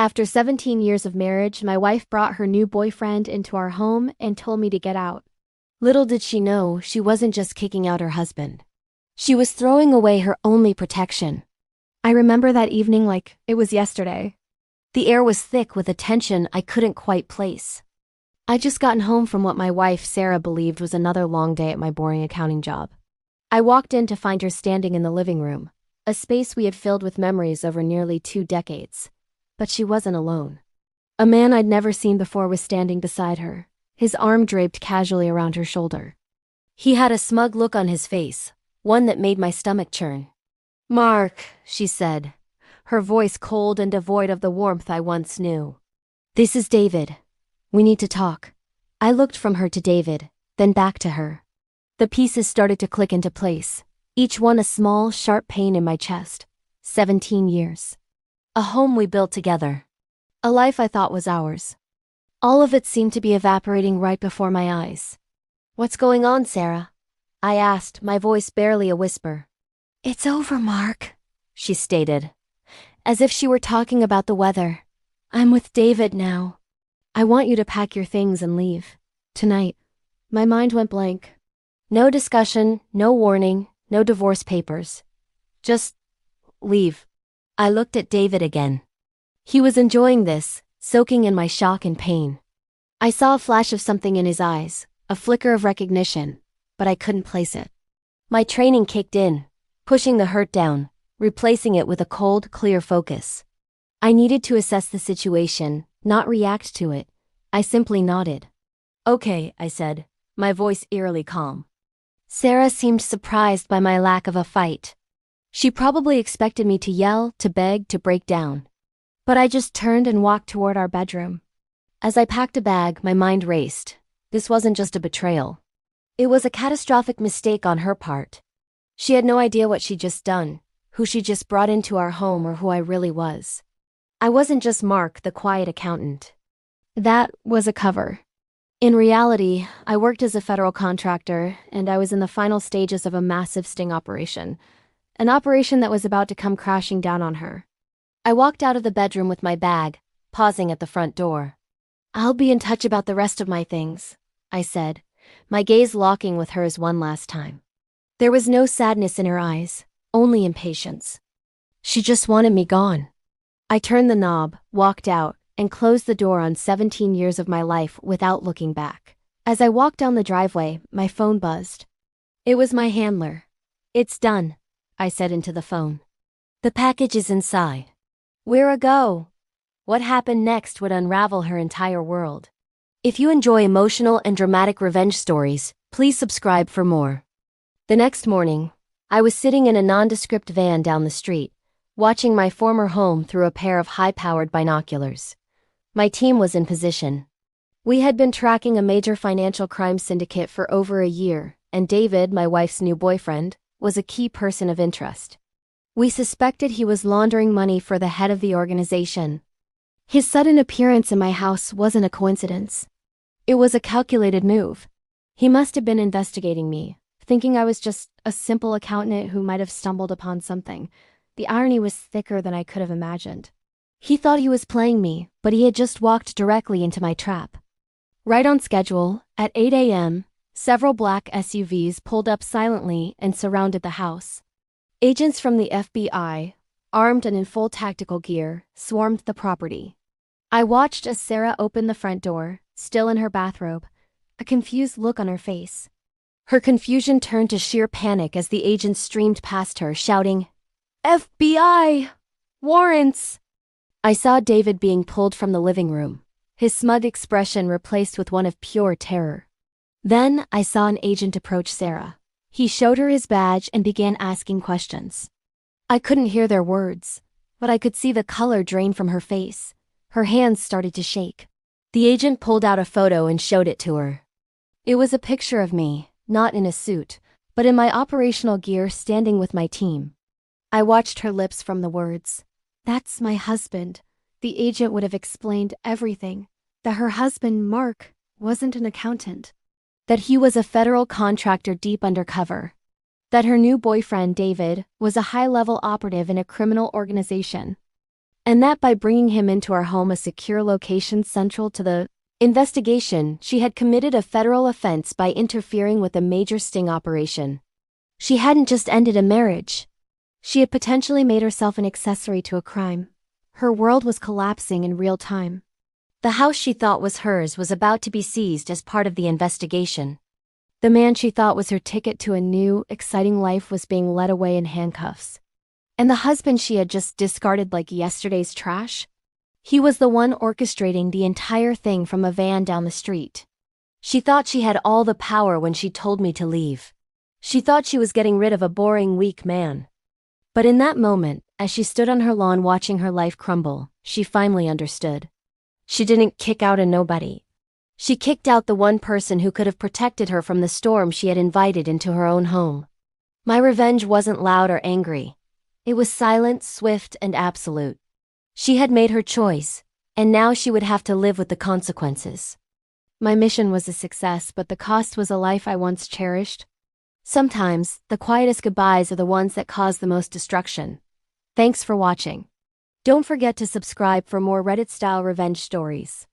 After 17 years of marriage, my wife brought her new boyfriend into our home and told me to get out. Little did she know, she wasn't just kicking out her husband. She was throwing away her only protection. I remember that evening like it was yesterday. The air was thick with a tension I couldn't quite place. I'd just gotten home from what my wife, Sarah, believed was another long day at my boring accounting job. I walked in to find her standing in the living room, a space we had filled with memories over nearly 2 decades. But she wasn't alone. A man I'd never seen before was standing beside her, his arm draped casually around her shoulder. He had a smug look on his face, one that made my stomach churn. "Mark," she said, her voice cold and devoid of the warmth I once knew. "This is David. We need to talk." I looked from her to David, then back to her. The pieces started to click into place, each one a small, sharp pain in my chest. 17 years. A home we built together. A life I thought was ours. All of it seemed to be evaporating right before my eyes. "What's going on, Sarah?" I asked, my voice barely a whisper. "It's over, Mark," she stated, as if she were talking about the weather. "I'm with David now. I want you to pack your things and leave. Tonight." My mind went blank. No discussion, no warning, no divorce papers. Just leave. I looked at David again. He was enjoying this, soaking in my shock and pain. I saw a flash of something in his eyes, a flicker of recognition, but I couldn't place it. My training kicked in, pushing the hurt down, replacing it with a cold, clear focus. I needed to assess the situation, not react to it. I simply nodded. "Okay," I said, my voice eerily calm. Sarah seemed surprised by my lack of a fight. She probably expected me to yell, to beg, to break down. But I just turned and walked toward our bedroom. As I packed a bag, my mind raced. This wasn't just a betrayal. It was a catastrophic mistake on her part. She had no idea what she'd just done, who she just brought into our home, or who I really was. I wasn't just Mark, the quiet accountant. That was a cover. In reality, I worked as a federal contractor, and I was in the final stages of a massive sting operation. An operation that was about to come crashing down on her. I walked out of the bedroom with my bag, pausing at the front door. "I'll be in touch about the rest of my things," I said, my gaze locking with hers one last time. There was no sadness in her eyes, only impatience. She just wanted me gone. I turned the knob, walked out, and closed the door on 17 years of my life without looking back. As I walked down the driveway, my phone buzzed. It was my handler. "It's done," I said into the phone. "The package is inside." Where a go? What happened next would unravel her entire world. If you enjoy emotional and dramatic revenge stories, please subscribe for more. The next morning, I was sitting in a nondescript van down the street, watching my former home through a pair of high-powered binoculars. My team was in position. We had been tracking a major financial crime syndicate for over a year, and David, my wife's new boyfriend, was a key person of interest. We suspected he was laundering money for the head of the organization. His sudden appearance in my house wasn't a coincidence. It was a calculated move. He must have been investigating me, thinking I was just a simple accountant who might have stumbled upon something. The irony was thicker than I could have imagined. He thought he was playing me, but he had just walked directly into my trap. Right on schedule, at 8 a.m., several black SUVs pulled up silently and surrounded the house. Agents from the FBI, armed and in full tactical gear, swarmed the property. I watched as Sarah opened the front door, still in her bathrobe, a confused look on her face. Her confusion turned to sheer panic as the agents streamed past her, shouting, "FBI! Warrants!" I saw David being pulled from the living room, his smug expression replaced with one of pure terror. Then I saw an agent approach Sarah. He showed her his badge and began asking questions. I couldn't hear their words, but I could see the color drain from her face. Her hands started to shake. The agent pulled out a photo and showed it to her. It was a picture of me, not in a suit, but in my operational gear standing with my team. I watched her lips from the words. "That's my husband." The agent would have explained everything. That her husband, Mark, wasn't an accountant. That he was a federal contractor deep undercover. That her new boyfriend, David, was a high-level operative in a criminal organization. And that by bringing him into our home, a secure location central to the investigation, she had committed a federal offense by interfering with a major sting operation. She hadn't just ended a marriage. She had potentially made herself an accessory to a crime. Her world was collapsing in real time. The house she thought was hers was about to be seized as part of the investigation. The man she thought was her ticket to a new, exciting life was being led away in handcuffs. And the husband she had just discarded like yesterday's trash? He was the one orchestrating the entire thing from a van down the street. She thought she had all the power when she told me to leave. She thought she was getting rid of a boring, weak man. But in that moment, as she stood on her lawn watching her life crumble, she finally understood. She didn't kick out a nobody. She kicked out the one person who could have protected her from the storm she had invited into her own home. My revenge wasn't loud or angry. It was silent, swift, and absolute. She had made her choice, and now she would have to live with the consequences. My mission was a success, but the cost was a life I once cherished. Sometimes, the quietest goodbyes are the ones that cause the most destruction. Thanks for watching. Don't forget to subscribe for more Reddit-style revenge stories.